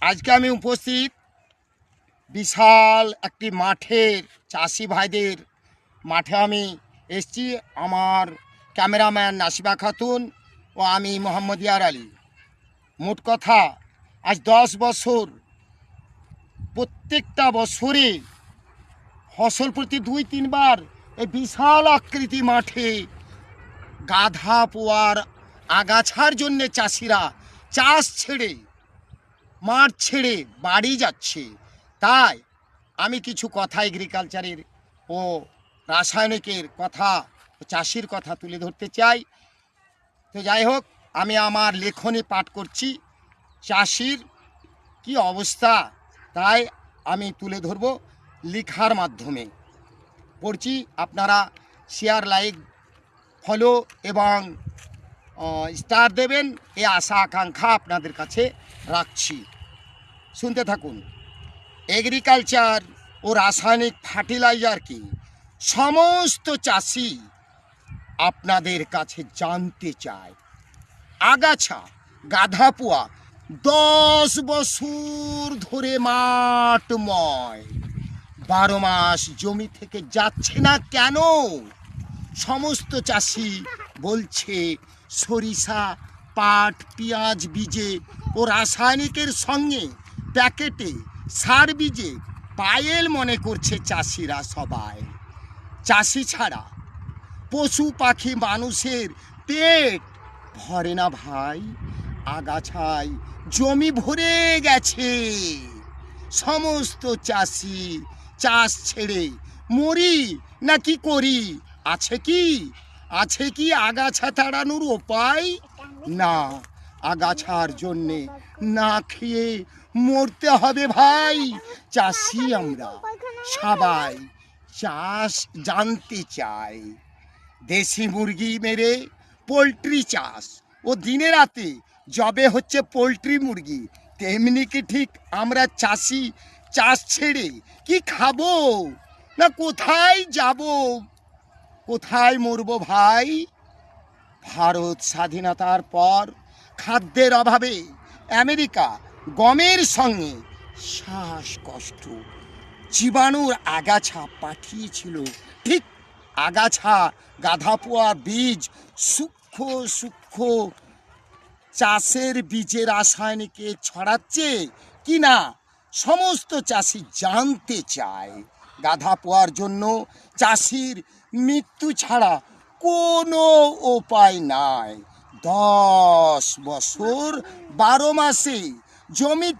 আজকে আমি উপস্থিত বিশাল একটি মাঠের চাষি ভাইদের মাঠে আমি এসছি। আমার ক্যামেরাম্যান নাসিবা খাতুন ও আমি মোহাম্মদ ইয়ার আলী। মোট কথা আজ 10 বছর, প্রত্যেকটা বছরে ফসল প্রতি 2-3 বার এই বিশাল আকৃতি মাঠে গাধা পোয়ার আগাছার জন্যে চাষিরা চাষ ছেড়ে মাঠ ছেড়ে বাড়ি যাচ্ছে। তাই আমি কিছু কথা এগ্রিকালচারের ও রাসায়নিকের কথা, চাষির কথা তুলে ধরতে চাই। তো যাই হোক, আমি আমার লেখনী পাঠ করছি চাষির কি অবস্থা, তাই আমি তুলে ধরব লেখার মাধ্যমে। পড়ছি, আপনারা শেয়ার, লাইক, ফলো এবং স্টার দেবেন, এ আশা আকাঙ্ক্ষা আপনাদের কাছে রাখছি। শুনতে থাকুন। এগ্রিকালচার ও রাসায়নিক ফার্টিলাইজার কি সমস্ত চাষি আপনাদের কাছে জানতে চায়। আগাছা গাধাপুয়া 10 বছর ধরে মাঠময়, 12 মাস জমি থেকে যাচ্ছে না কেন? সমস্ত চাষি বলছে সরিষা, পাট, পেঁয়াজ বীজে ও রাসায়নিকের সঙ্গে প্যাকেটে সার বীজে পায়েল মনে করছে চাষিরা সবাই। চাষি ছাড়া পশু পাখি মানুষের পেট ভরে না ভাই, আগাছায় জমি ভরে গেছে। সমস্ত চাষি চাষ ছেড়ে মরি না কি করি? আছে কি আগাছা তাড়ানোর উপায়? না, আগাছার জন্যে না খেয়ে মরতে হবে ভাই। চাষি আমরা সবাই চাষ জানতে চাই। দেশি মুরগি মেরে পোলট্রি চাষ ও দিনে রাতে জবে হচ্ছে পোলট্রি মুরগি, তেমনি কি ঠিক আমরা চাষি চাষ ছেড়ে কি খাবো না কোথায় যাব, কোথায় মরবো ভাই? ভারত স্বাধীনতার পর খাদ্যের অভাবে আমেরিকা গমের সঙ্গে শ্বাসকষ্ট, জীবাণুর আগাছা পাঠিয়েছিল। ঠিক আগাছা গাধাপোয়া বীজ সূক্ষ্ম সূক্ষ্ম চাষের বীজে রাসায়নিকে ছড়াচ্ছে কি না সমস্ত চাষি জানতে চায়। গাধা পোয়ার জন্য চাষির মৃত্যু ছাড়া কোনো উপায় নাই। 10 বছর 12 মাসে জমি